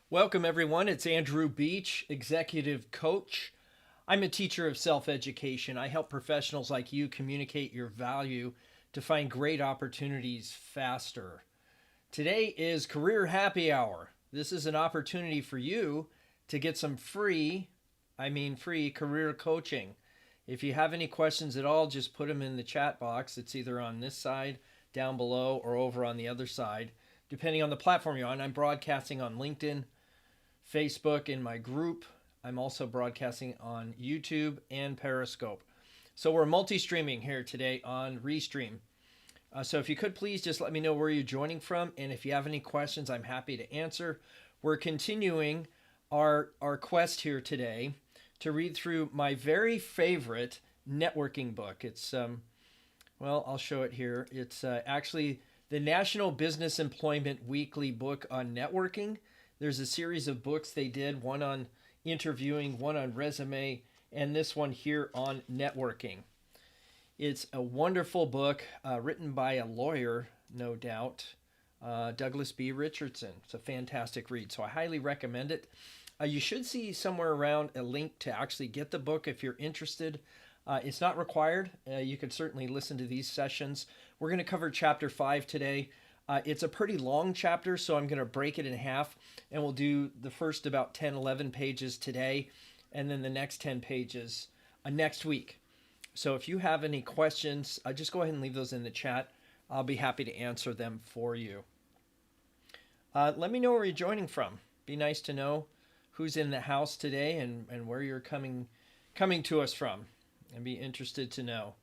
Welcome, everyone. It's Andrew Beach, Executive Coach. I'm a teacher of self-education. I help professionals like you communicate your value to find great opportunities faster. Today is Career Happy Hour. This is an opportunity for you to get some free career coaching. If you have any questions at all, just put them in the chat box. It's either on this side, down below, or over on the other side, depending on the platform you're on. I'm broadcasting on LinkedIn, Facebook in my group. I'm also broadcasting on YouTube and Periscope. So we're multi-streaming here today on Restream. So if you could please just let me know where you're joining from, and if you have any questions, I'm happy to answer. We're continuing our quest here today to read through my very favorite networking book. It's I'll show it here. It's actually the National Business Employment Weekly book on networking. There's a series of books they did, one on interviewing, one on resume, and this one here on networking. It's a wonderful book written by a lawyer, no doubt, Douglas B. Richardson. It's a fantastic read, so I highly recommend it. You should see somewhere around a link to actually get the book if you're interested. It's not required. You can certainly listen to these sessions. We're going to cover Chapter 5 today. It's a pretty long chapter, so I'm going to break it in half, and we'll do the first about 10, 11 pages today, and then the next 10 pages next week. So if you have any questions, just go ahead and leave those in the chat. I'll be happy to answer them for you. Let me know where you're joining from. Be nice to know who's in the house today and where you're coming to us from. I'd be interested to know.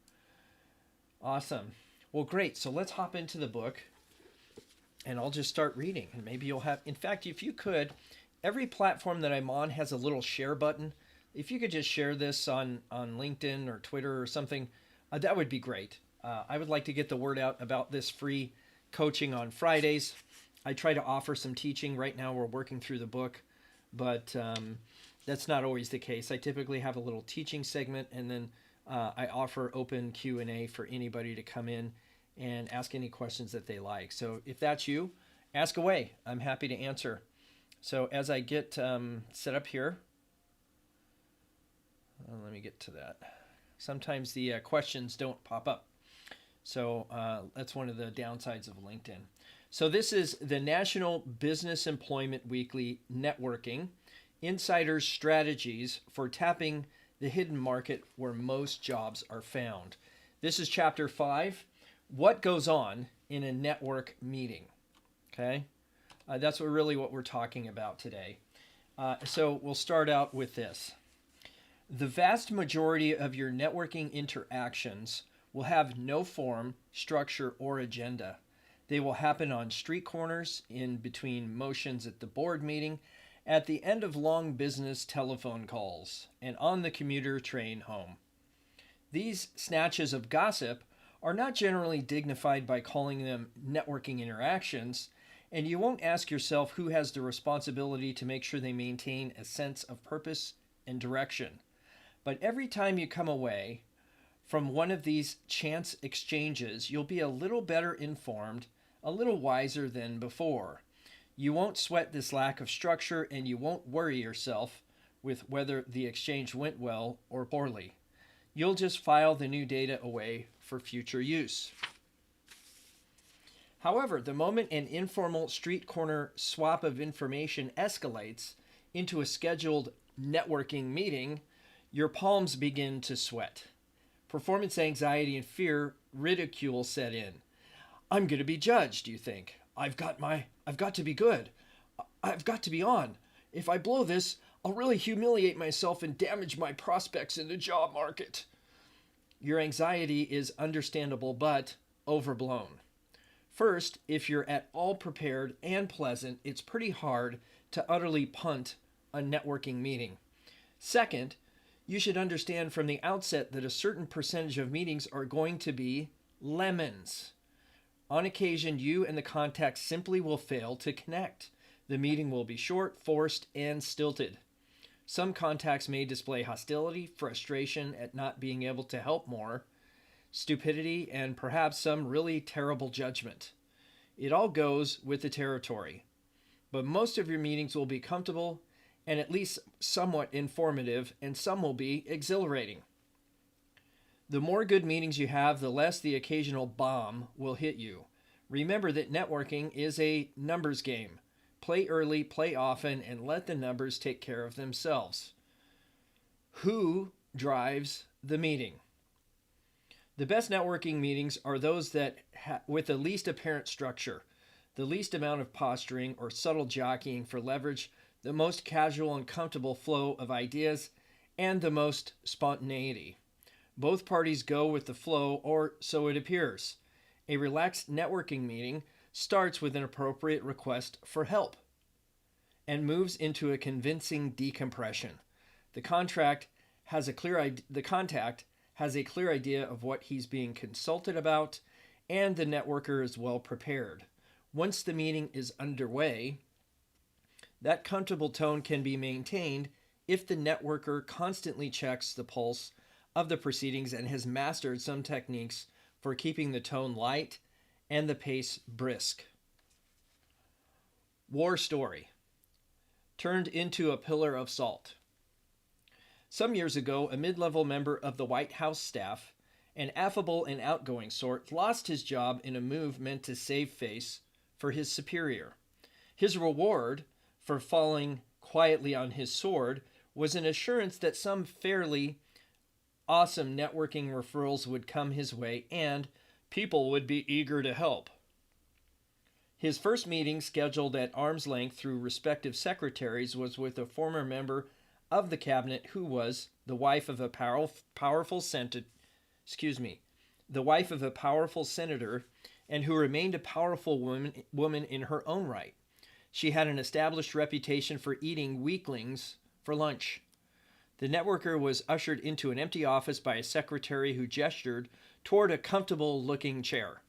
Awesome. Well, great. So let's hop into the book. And I'll just start reading, and maybe you'll have, in fact, if you could, every platform that I'm on has a little share button. If you could just share this on LinkedIn or Twitter or something, that would be great. I would like to get the word out about this free coaching on Fridays. I try to offer some teaching. Right now we're working through the book, but that's not always the case. I typically have a little teaching segment, and then I offer open Q&A for anybody to come in and ask any questions that they like. So if that's you, ask away. I'm happy to answer. So as I get set up here, let me get to that. Sometimes the questions don't pop up. So that's one of the downsides of LinkedIn. So this is the National Business Employment Weekly Networking, Insider's Strategies for Tapping the Hidden Market Where Most Jobs Are Found. This is Chapter 5. What goes on in a network meeting? Okay, that's what we're talking about today. So we'll start out with this. The vast majority of your networking interactions will have no form, structure, or agenda. They will happen on street corners, in between motions at the board meeting, at the end of long business telephone calls, and on the commuter train home. These snatches of gossip are not generally dignified by calling them networking interactions, and you won't ask yourself who has the responsibility to make sure they maintain a sense of purpose and direction. But every time you come away from one of these chance exchanges, you'll be a little better informed, a little wiser than before. You won't sweat this lack of structure, and you won't worry yourself with whether the exchange went well or poorly. You'll just file the new data away for future use. However, the moment an informal street corner swap of information escalates into a scheduled networking meeting, your palms begin to sweat. Performance anxiety and fear, ridicule set in. I'm going to be judged, you think. I've got to be good. I've got to be on. If I blow this, I'll really humiliate myself and damage my prospects in the job market. Your anxiety is understandable but overblown. First, if you're at all prepared and pleasant, it's pretty hard to utterly punt a networking meeting. Second, you should understand from the outset that a certain percentage of meetings are going to be lemons. On occasion, you and the contact simply will fail to connect. The meeting will be short, forced, and stilted. Some contacts may display hostility, frustration at not being able to help more, stupidity, and perhaps some really terrible judgment. It all goes with the territory. but most of your meetings will be comfortable and at least somewhat informative, and some will be exhilarating. The more good meetings you have, the less the occasional bomb will hit you. Remember that networking is a numbers game. Play early, play often, and let the numbers take care of themselves. Who drives the meeting? The best networking meetings are those that with the least apparent structure, the least amount of posturing or subtle jockeying for leverage, the most casual and comfortable flow of ideas, and the most spontaneity. Both parties go with the flow, or so it appears. A relaxed networking meeting starts with an appropriate request for help and moves into a convincing decompression. The contact has a clear idea of what he's being consulted about, and the networker is well prepared. Once the meeting is underway, that comfortable tone can be maintained if the networker constantly checks the pulse of the proceedings and has mastered some techniques for keeping the tone light and the pace brisk. War story. Turned into a pillar of salt. Some years ago, a mid-level member of the White House staff, an affable and outgoing sort, lost his job in a move meant to save face for his superior. His reward for falling quietly on his sword was an assurance that some fairly awesome networking referrals would come his way and people would be eager to help. His first meeting, scheduled at arm's length through respective secretaries, was with a former member of the cabinet who was the wife of a powerful senator, and who remained a powerful woman in her own right. She had an established reputation for eating weaklings for lunch. The networker was ushered into an empty office by a secretary who gestured toward a comfortable-looking chair.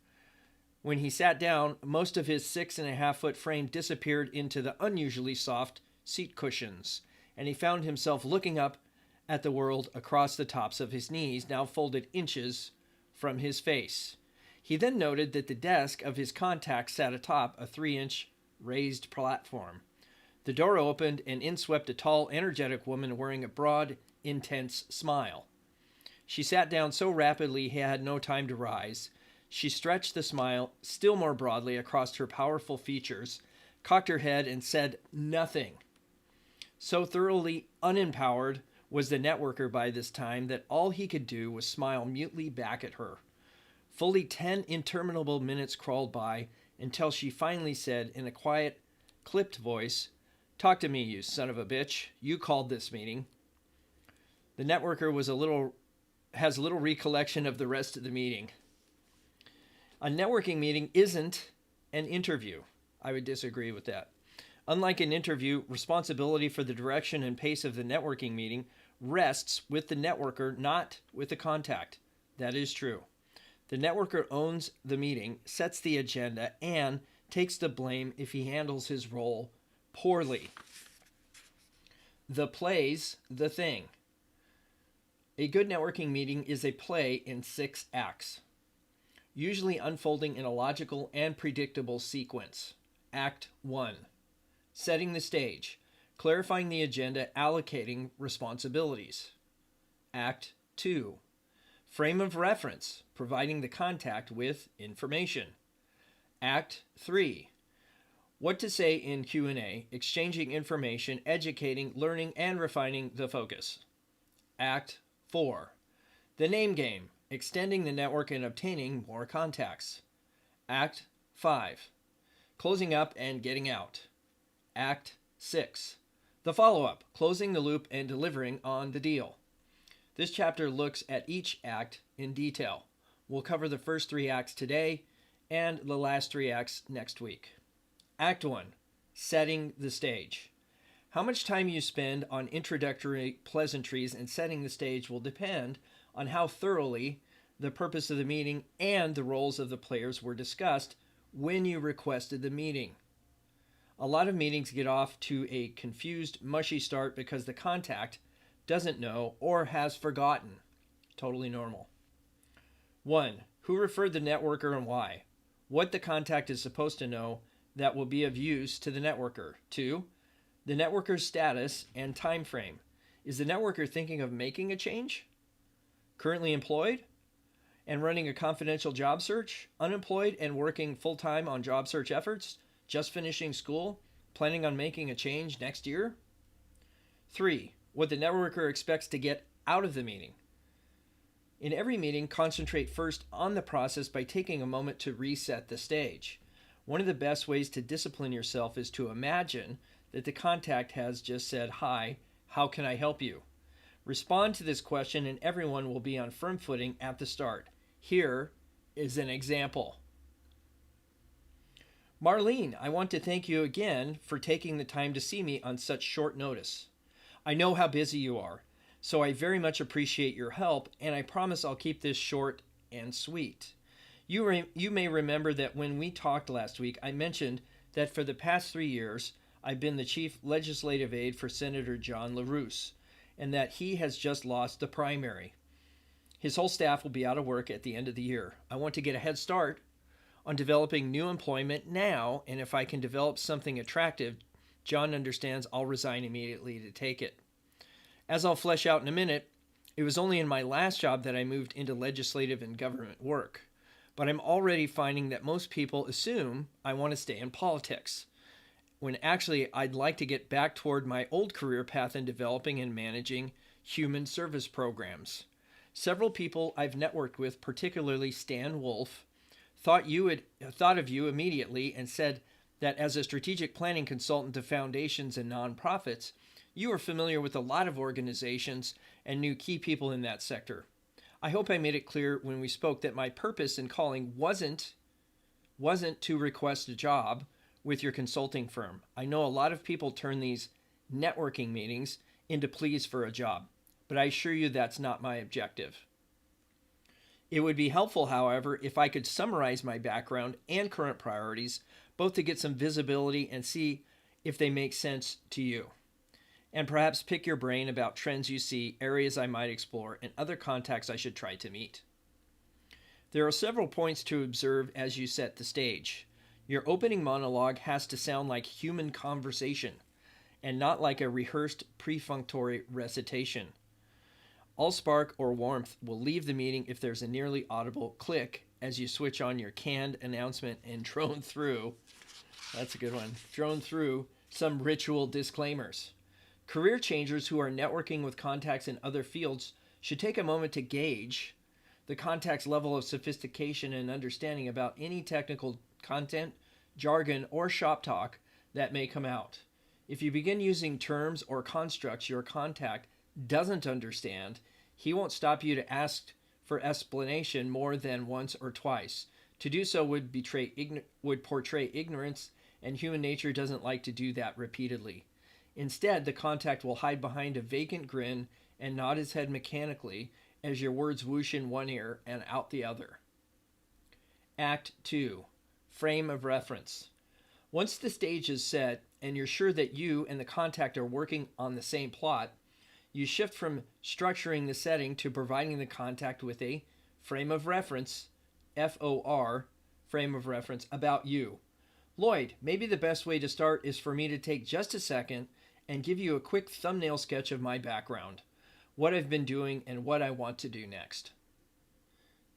When he sat down, most of his 6.5-foot frame disappeared into the unusually soft seat cushions, and he found himself looking up at the world across the tops of his knees, now folded inches from his face. He then noted that the desk of his contact sat atop a 3-inch raised platform. The door opened, and in swept a tall, energetic woman wearing a broad, intense smile. She sat down so rapidly he had no time to rise. She stretched the smile still more broadly across her powerful features, cocked her head, and said nothing. So thoroughly unempowered was the networker by this time that all he could do was smile mutely back at her. Fully 10 interminable minutes crawled by until she finally said in a quiet, clipped voice, "Talk to me, you son of a bitch. You called this meeting." The networker has little recollection of the rest of the meeting. A networking meeting isn't an interview. I would disagree with that. Unlike an interview, responsibility for the direction and pace of the networking meeting rests with the networker, not with the contact. That is true. The networker owns the meeting, sets the agenda, and takes the blame if he handles his role poorly. The play's the thing. A good networking meeting is a play in 6 acts, usually unfolding in a logical and predictable sequence. Act 1. Setting the stage, clarifying the agenda, allocating responsibilities. Act 2. Frame of reference, providing the contact with information. Act 3. What to say in Q&A, exchanging information, educating, learning, and refining the focus. Act 4. The name game, extending the network and obtaining more contacts. Act 5. Closing up and getting out. Act 6. The follow-up, closing the loop and delivering on the deal. This chapter looks at each act in detail. We'll cover the first 3 acts today and the last 3 acts next week. Act 1. Setting the stage. How much time you spend on introductory pleasantries and setting the stage will depend on how thoroughly the purpose of the meeting and the roles of the players were discussed when you requested the meeting. A lot of meetings get off to a confused, mushy start because the contact doesn't know or has forgotten. Totally normal. 1. Who referred the networker and why? What the contact is supposed to know that will be of use to the networker. 2, the networker's status and time frame. Is the networker thinking of making a change? Currently employed and running a confidential job search? Unemployed and working full-time on job search efforts? Just finishing school? Planning on making a change next year? 3, what the networker expects to get out of the meeting. In every meeting, concentrate first on the process by taking a moment to reset the stage. One of the best ways to discipline yourself is to imagine that the contact has just said, "Hi, how can I help you?" Respond to this question and everyone will be on firm footing at the start. Here is an example. Marlene, I want to thank you again for taking the time to see me on such short notice. I know how busy you are, so I very much appreciate your help, and I promise I'll keep this short and sweet. You may remember that when we talked last week, I mentioned that for the past 3 years, I've been the chief legislative aide for Senator John LaRousse, and that he has just lost the primary. His whole staff will be out of work at the end of the year. I want to get a head start on developing new employment now, and if I can develop something attractive, John understands I'll resign immediately to take it. As I'll flesh out in a minute, it was only in my last job that I moved into legislative and government work. But I'm already finding that most people assume I want to stay in politics, when actually I'd like to get back toward my old career path in developing and managing human service programs. Several people I've networked with, particularly Stan Wolf, thought of you immediately and said that as a strategic planning consultant to foundations and nonprofits, you are familiar with a lot of organizations and knew key people in that sector. I hope I made it clear when we spoke that my purpose in calling wasn't to request a job with your consulting firm. I know a lot of people turn these networking meetings into pleas for a job, but I assure you that's not my objective. It would be helpful, however, if I could summarize my background and current priorities, both to get some visibility and see if they make sense to you, and perhaps pick your brain about trends you see, areas I might explore, and other contacts I should try to meet. There are several points to observe as you set the stage. Your opening monologue has to sound like human conversation and not like a rehearsed perfunctory recitation. All spark or warmth will leave the meeting if there's a nearly audible click as you switch on your canned announcement and drone through, that's a good one, drone through some ritual disclaimers. Career changers who are networking with contacts in other fields should take a moment to gauge the contact's level of sophistication and understanding about any technical content, jargon, or shop talk that may come out. If you begin using terms or constructs your contact doesn't understand, he won't stop you to ask for explanation more than once or twice. To do so would portray ignorance, and human nature doesn't like to do that repeatedly. Instead, the contact will hide behind a vacant grin and nod his head mechanically as your words whoosh in one ear and out the other. Act 2. Frame of reference. Once the stage is set and you're sure that you and the contact are working on the same plot, you shift from structuring the setting to providing the contact with a frame of reference, FOR, frame of reference, about you. Lloyd, maybe the best way to start is for me to take just a second and give you a quick thumbnail sketch of my background, what I've been doing, and what I want to do next.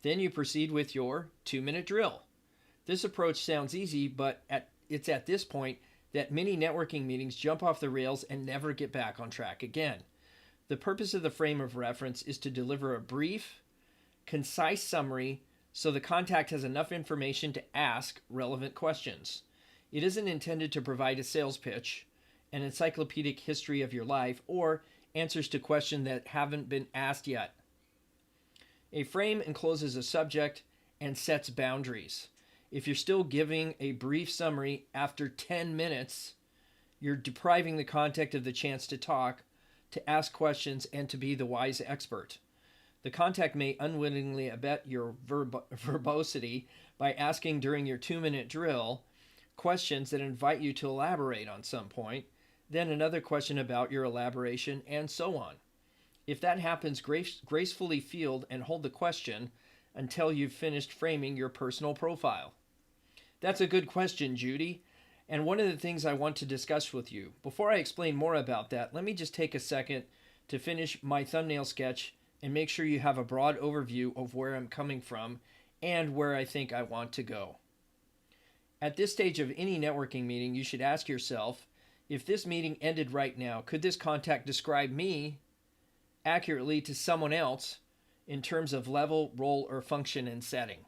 Then you proceed with your 2-minute drill. This approach sounds easy, but it's at this point that many networking meetings jump off the rails and never get back on track again. The purpose of the frame of reference is to deliver a brief, concise summary so the contact has enough information to ask relevant questions. It isn't intended to provide a sales pitch, an encyclopedic history of your life, or answers to questions that haven't been asked yet. A frame encloses a subject and sets boundaries. If you're still giving a brief summary after 10 minutes, you're depriving the contact of the chance to talk, to ask questions, and to be the wise expert. The contact may unwittingly abet your verbosity by asking during your 2-minute drill questions that invite you to elaborate on some point, then another question about your elaboration, and so on. If that happens, gracefully field and hold the question until you've finished framing your personal profile. That's a good question, Judy. And one of the things I want to discuss with you, before I explain more about that, let me just take a second to finish my thumbnail sketch and make sure you have a broad overview of where I'm coming from and where I think I want to go. At this stage of any networking meeting, you should ask yourself, if this meeting ended right now, could this contact describe me accurately to someone else in terms of level, role, or function and setting?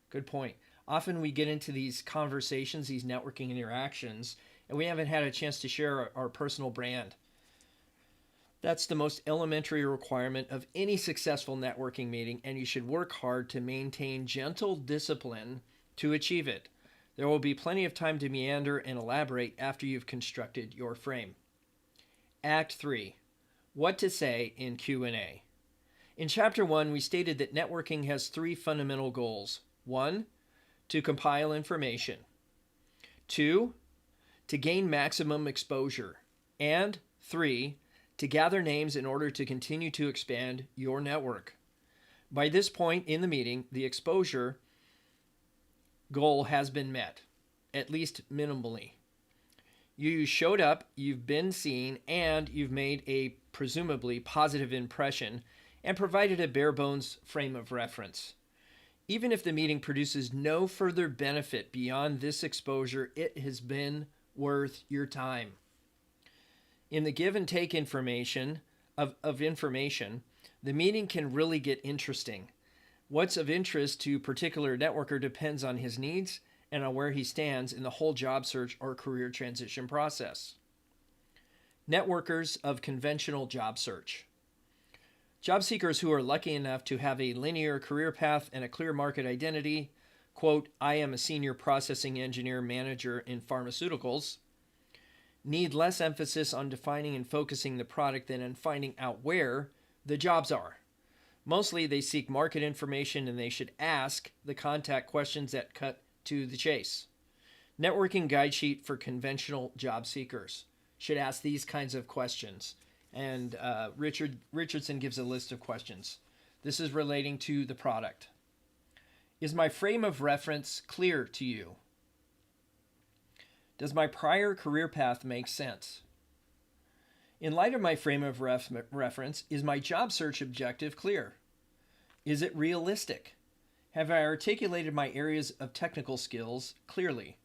Good point. Often we get into these conversations, these networking interactions, and we haven't had a chance to share our personal brand. That's the most elementary requirement of any successful networking meeting, and you should work hard to maintain gentle discipline to achieve it. There will be plenty of time to meander and elaborate after you've constructed your frame. Act 3. What to say in Q&A. In Chapter 1, we stated that networking has 3 fundamental goals. 1, to compile information. 2, to gain maximum exposure. And 3, to gather names in order to continue to expand your network. By this point in the meeting, the exposure goal has been met, at least minimally. You showed up, you've been seen, and you've made a presumably positive impression and provided a bare bones frame of reference. Even if the meeting produces no further benefit beyond this exposure, it has been worth your time. In the give and take information, the meeting can really get interesting. What's of interest to a particular networker depends on his needs and on where he stands in the whole job search or career transition process. Networkers of conventional job search. Job seekers who are lucky enough to have a linear career path and a clear market identity, quote, I am a senior processing engineer manager in pharmaceuticals, need less emphasis on defining and focusing the product than on finding out where the jobs are. Mostly they seek market information and they should ask the contact questions that cut to the chase. Networking guide sheet for conventional job seekers should ask these kinds of questions. And Richardson gives a list of questions. This is relating to the product. Is my frame of reference clear to you? Does my prior career path make sense? In light of my frame of reference, is my job search objective clear? Is it realistic? Have I articulated my areas of technical skills clearly?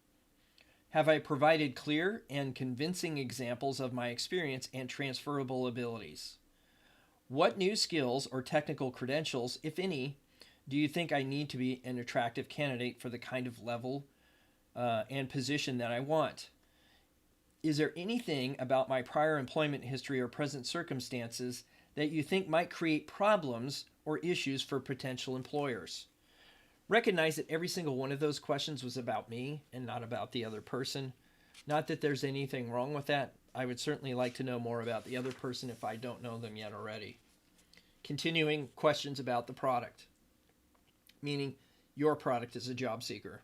Have I provided clear and convincing examples of my experience and transferable abilities? What new skills or technical credentials, if any, do you think I need to be an attractive candidate for the kind of level and position that I want? Is there anything about my prior employment history or present circumstances that you think might create problems or issues for potential employers? Recognize that every single one of those questions was about me and not about the other person. Not that there's anything wrong with that. I would certainly like to know more about the other person if I don't know them yet already. Continuing, questions about the product, meaning your product as a job seeker.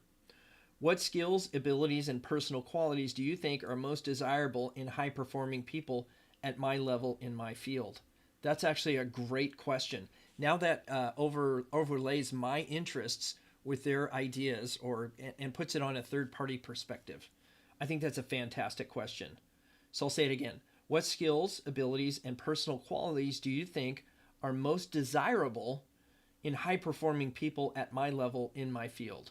What skills, abilities, and personal qualities do you think are most desirable in high-performing people at my level in my field? That's actually a great question. Now that overlays my interests with their ideas and puts it on a third-party perspective. I think that's a fantastic question. So I'll say it again. What skills, abilities, and personal qualities do you think are most desirable in high-performing people at my level in my field?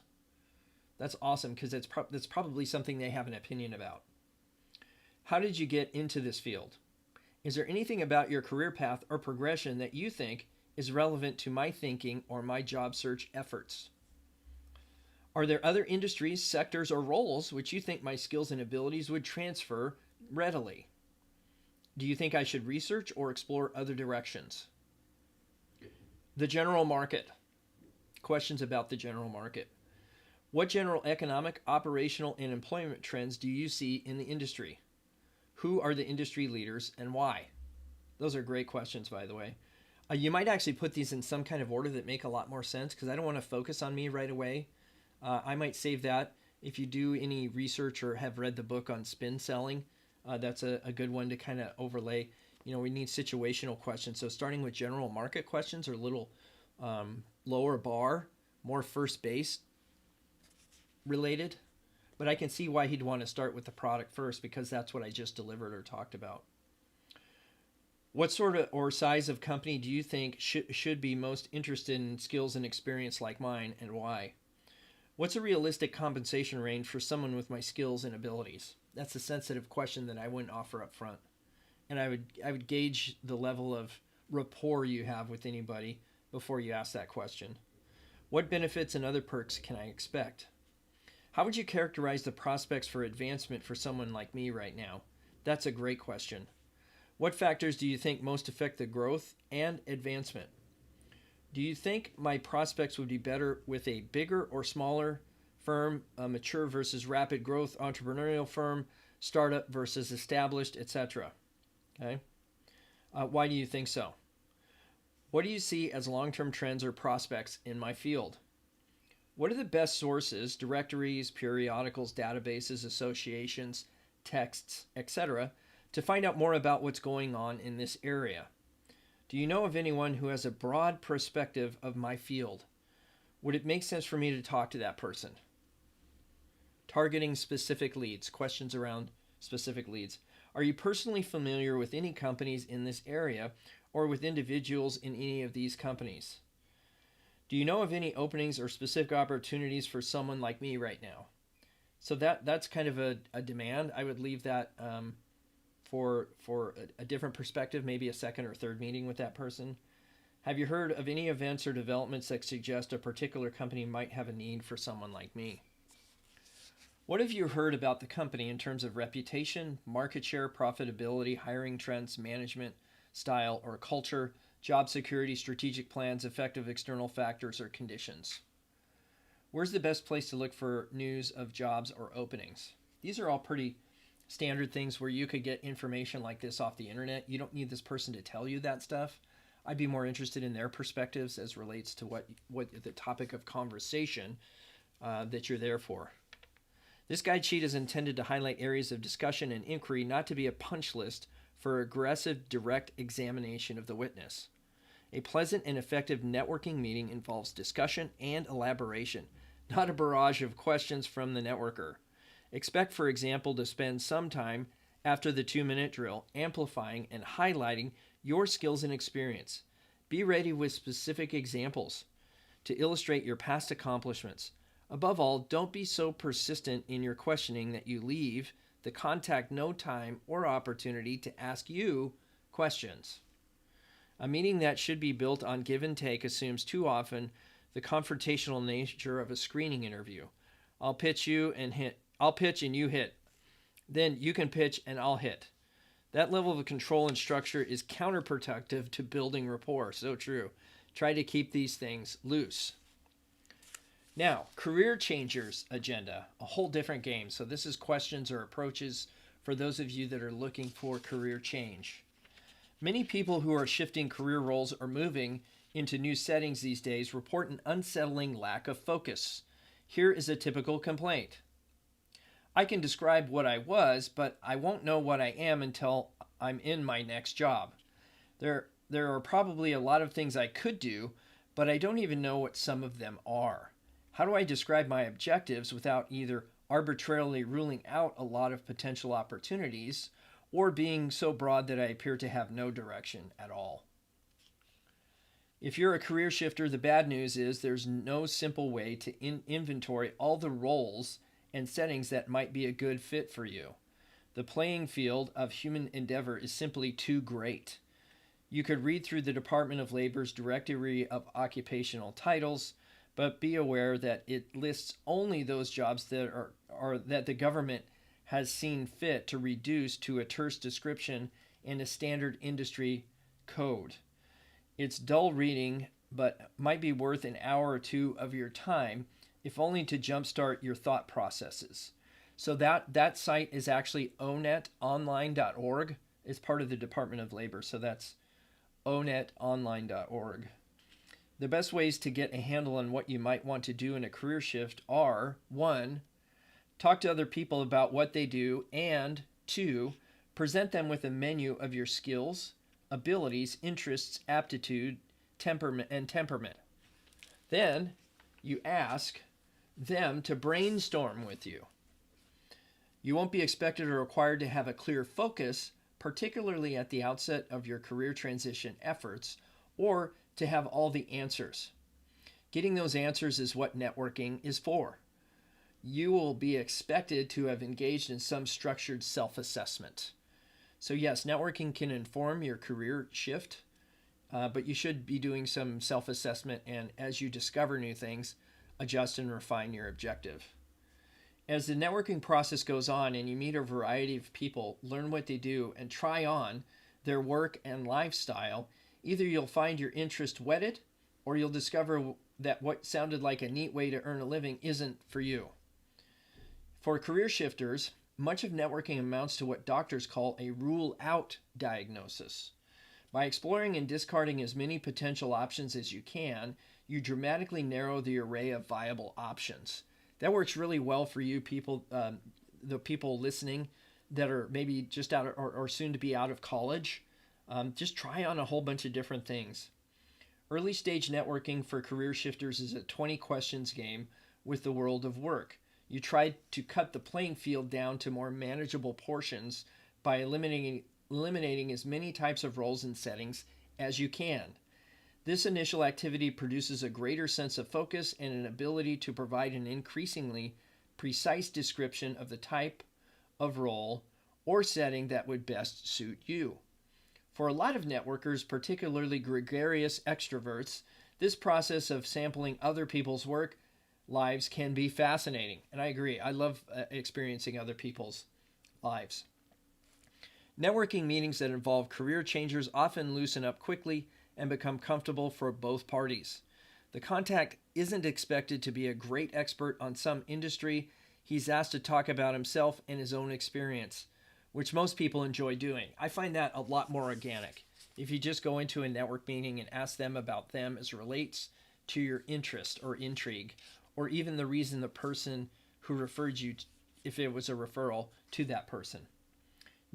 That's awesome because that's probably something they have an opinion about. How did you get into this field? Is there anything about your career path or progression that you think is relevant to my thinking or my job search efforts? Are there other industries, sectors, or roles which you think my skills and abilities would transfer readily? Do you think I should research or explore other directions? The general market. Questions about the general market. What general economic, operational, and employment trends do you see in the industry? Who are the industry leaders and why? Those are great questions, by the way. You might actually put these in some kind of order that make a lot more sense because I don't want to focus on me right away. I might save that. If you do any research or have read the book on spin selling, that's a good one to kind of overlay. We need situational questions. So starting with general market questions are a little lower bar, more first base related. But I can see why he'd want to start with the product first, because that's what I just delivered or talked about. What sort of or size of company do you think should be most interested in skills and experience like mine, and why? What's a realistic compensation range for someone with my skills and abilities? That's a sensitive question that I wouldn't offer up front. And I would gauge the level of rapport you have with anybody before you ask that question. What benefits and other perks can I expect? How would you characterize the prospects for advancement for someone like me right now? That's a great question. What factors do you think most affect the growth and advancement? Do you think my prospects would be better with a bigger or smaller firm, a mature versus rapid growth entrepreneurial firm, startup versus established, etc.? Okay. Why do you think so? What do you see as long-term trends or prospects in my field? What are the best sources, directories, periodicals, databases, associations, texts, etc., to find out more about what's going on in this area? Do you know of anyone who has a broad perspective of my field? Would it make sense for me to talk to that person? Targeting specific leads, questions around specific leads. Are you personally familiar with any companies in this area or with individuals in any of these companies? Do you know of any openings or specific opportunities for someone like me right now? So that's kind of a demand. I would leave that for a different perspective, maybe a second or third meeting with that person. Have you heard of any events or developments that suggest a particular company might have a need for someone like me? What have you heard about the company in terms of reputation, market share, profitability, hiring trends, management style or culture, job security, strategic plans, effective external factors or conditions? Where's the best place to look for news of jobs or openings? These are all pretty standard things where you could get information like this off the internet. You don't need this person to tell you that stuff. I'd be more interested in their perspectives as relates to what the topic of conversation that you're there for. This guide sheet is intended to highlight areas of discussion and inquiry, not to be a punch list for aggressive, direct examination of the witness. A pleasant and effective networking meeting involves discussion and elaboration, not a barrage of questions from the networker. Expect, for example, to spend some time after the 2-minute drill amplifying and highlighting your skills and experience. Be ready with specific examples to illustrate your past accomplishments. Above all, don't be so persistent in your questioning that you leave the contact no time or opportunity to ask you questions. A meeting that should be built on give and take assumes too often the confrontational nature of a screening interview. I'll pitch and you hit. Then you can pitch and I'll hit. That level of control and structure is counterproductive to building rapport. So true. Try to keep these things loose. Now, career changers agenda, a whole different game. So this is questions or approaches for those of you that are looking for career change. Many people who are shifting career roles or moving into new settings these days report an unsettling lack of focus. Here is a typical complaint. I can describe what I was, but I won't know what I am until I'm in my next job. There are probably a lot of things I could do, but I don't even know what some of them are. How do I describe my objectives without either arbitrarily ruling out a lot of potential opportunities or being so broad that I appear to have no direction at all? If you're a career shifter, the bad news is there's no simple way to inventory all the roles and settings that might be a good fit for you. The playing field of human endeavor is simply too great. You could read through the Department of Labor's directory of occupational titles, but be aware that it lists only those jobs that are that the government has seen fit to reduce to a terse description in a standard industry code. It's dull reading, but might be worth an hour or two of your time, if only to jumpstart your thought processes. So that site is actually onetonline.org. It's part of the Department of Labor, so that's onetonline.org. The best ways to get a handle on what you might want to do in a career shift are: 1, talk to other people about what they do, and 2, present them with a menu of your skills, abilities, interests, aptitude, temperament. Then you ask them to brainstorm with you. You won't be expected or required to have a clear focus, particularly at the outset of your career transition efforts, or to have all the answers. Getting those answers is what networking is for. You will be expected to have engaged in some structured self-assessment. So yes, networking can inform your career shift, but you should be doing some self-assessment, and as you discover new things, adjust and refine your objective. As the networking process goes on and you meet a variety of people, learn what they do, and try on their work and lifestyle, either you'll find your interest whetted or you'll discover that what sounded like a neat way to earn a living isn't for you. For career shifters, much of networking amounts to what doctors call a rule-out diagnosis. By exploring and discarding as many potential options as you can, you dramatically narrow the array of viable options. That works really well for you people, the people listening that are maybe just out or soon to be out of college. Just try on a whole bunch of different things. Early stage networking for career shifters is a 20 questions game with the world of work. You try to cut the playing field down to more manageable portions by eliminating as many types of roles and settings as you can. This initial activity produces a greater sense of focus and an ability to provide an increasingly precise description of the type of role or setting that would best suit you. For a lot of networkers, particularly gregarious extroverts, this process of sampling other people's work lives can be fascinating. And I agree. I love experiencing other people's lives. Networking meetings that involve career changers often loosen up quickly and become comfortable for both parties. The contact isn't expected to be a great expert on some industry. He's asked to talk about himself and his own experience, which most people enjoy doing. I find that a lot more organic. If you just go into a network meeting and ask them about them as it relates to your interest or intrigue, or even the reason the person who referred you, if it was a referral, to that person.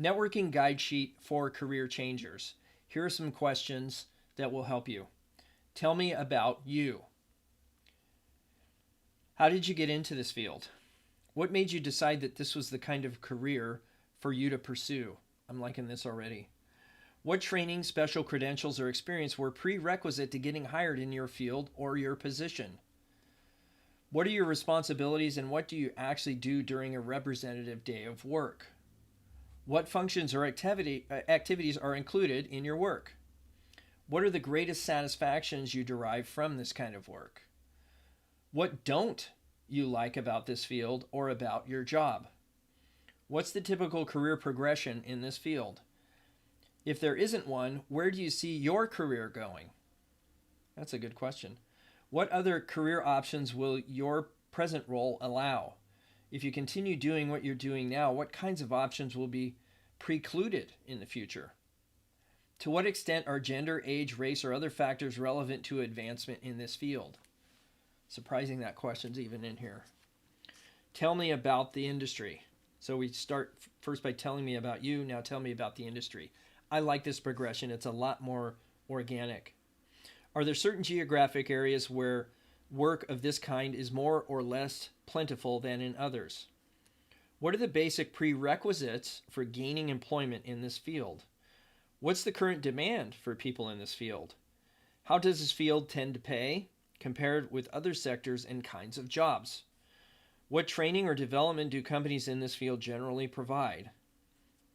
Networking guide sheet for career changers. Here are some questions that will help you. Tell me about you. How did you get into this field? What made you decide that this was the kind of career for you to pursue? I'm liking this already. What training, special credentials, or experience were prerequisite to getting hired in your field or your position? What are your responsibilities and what do you actually do during a representative day of work? What functions or activities are included in your work? What are the greatest satisfactions you derive from this kind of work? What don't you like about this field or about your job? What's the typical career progression in this field? If there isn't one, where do you see your career going? That's a good question. What other career options will your present role allow? If you continue doing what you're doing now, what kinds of options will be precluded in the future? To what extent are gender, age, race, or other factors relevant to advancement in this field? Surprising that question's even in here. Tell me about the industry. So we start first by telling me about you, now tell me about the industry. I like this progression. It's a lot more organic. Are there certain geographic areas where work of this kind is more or less plentiful than in others? What are the basic prerequisites for gaining employment in this field? What's the current demand for people in this field? How does this field tend to pay compared with other sectors and kinds of jobs? What training or development do companies in this field generally provide?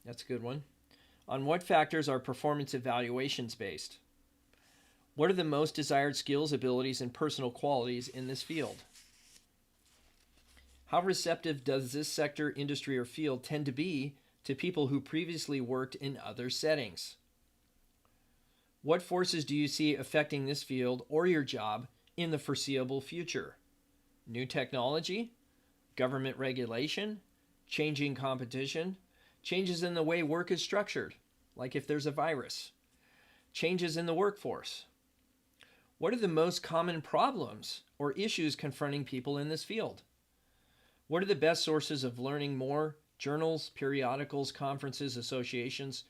That's a good one. On what factors are performance evaluations based? What are the most desired skills, abilities, and personal qualities in this field? How receptive does this sector, industry, or field tend to be to people who previously worked in other settings? What forces do you see affecting this field or your job in the foreseeable future? New technology, government regulation, changing competition, changes in the way work is structured, like if there's a virus, changes in the workforce. What are the most common problems or issues confronting people in this field? What are the best sources of learning more? Journals, periodicals, conferences, associations?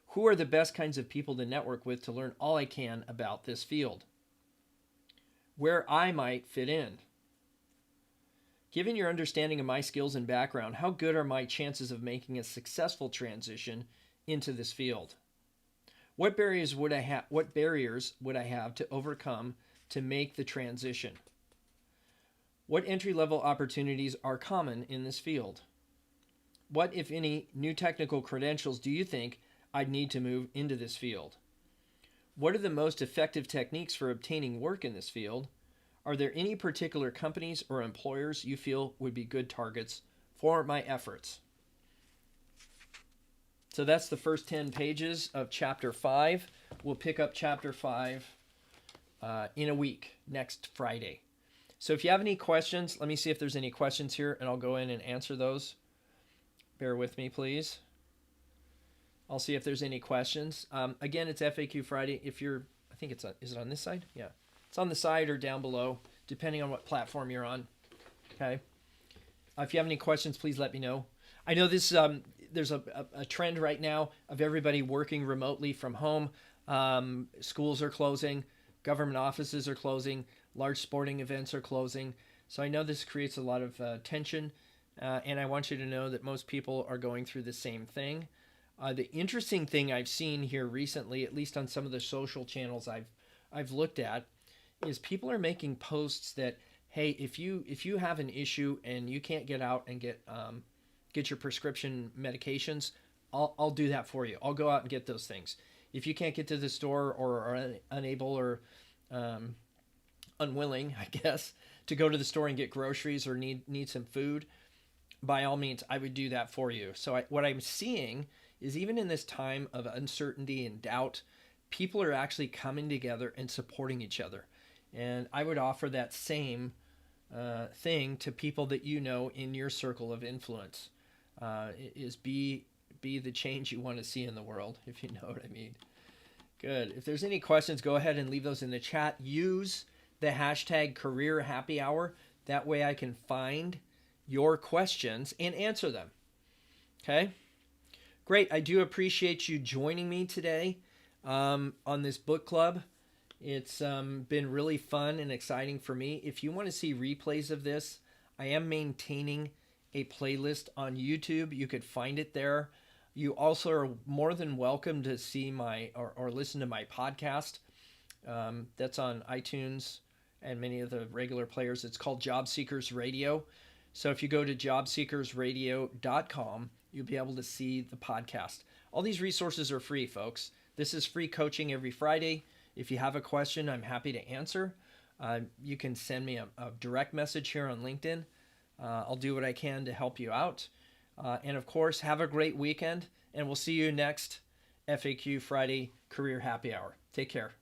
Who are the best kinds of people to network with to learn all I can about this field? Where I might fit in. Given your understanding of my skills and background, how good are my chances of making a successful transition into this field? What barriers would I have to overcome to make the transition? What entry-level opportunities are common in this field? What, if any, new technical credentials do you think I'd need to move into this field? What are the most effective techniques for obtaining work in this field? Are there any particular companies or employers you feel would be good targets for my efforts? So that's the first 10 pages of Chapter 5. We'll pick up Chapter 5 in a week, next Friday. So if you have any questions, let me see if there's any questions here, and I'll go in and answer those. Bear with me, please. I'll see if there's any questions. Again, it's FAQ Friday. If you're, I think it's, is it on this side? Yeah. It's on the side or down below, depending on what platform you're on. Okay. If you have any questions, please let me know. I know this. There's a trend right now of everybody working remotely from home. Schools are closing, government offices are closing, large sporting events are closing. So I know this creates a lot of tension, and I want you to know that most people are going through the same thing. The interesting thing I've seen here recently, at least on some of the social channels I've looked at, is people are making posts that, hey, if you have an issue and you can't get out and get your prescription medications, I'll do that for you. I'll go out and get those things. If you can't get to the store or are unable or unwilling, I guess, to go to the store and get groceries or need some food, by all means, I would do that for you. So what I'm seeing is even in this time of uncertainty and doubt, people are actually coming together and supporting each other. And I would offer that same thing to people that you know in your circle of influence. Is be the change you want to see in the world, if you know what I mean. Good. If there's any questions, go ahead and leave those in the chat. Use the hashtag Career Happy Hour. That way I can find your questions and answer them. Okay? Great. I do appreciate you joining me today on this book club. It's been really fun and exciting for me. If you want to see replays of this, I am maintaining a playlist on YouTube. You could find it there. You also are more than welcome to see my or listen to my podcast. That's on iTunes and many of the regular players. It's called Job Seekers Radio. So if you go to jobseekersradio.com, you'll be able to see the podcast. All these resources are free, folks. This is free coaching every Friday. If you have a question, I'm happy to answer. You can send me a direct message here on LinkedIn. I'll do what I can to help you out. And of course, have a great weekend, and we'll see you next FAQ Friday Career Happy Hour. Take care.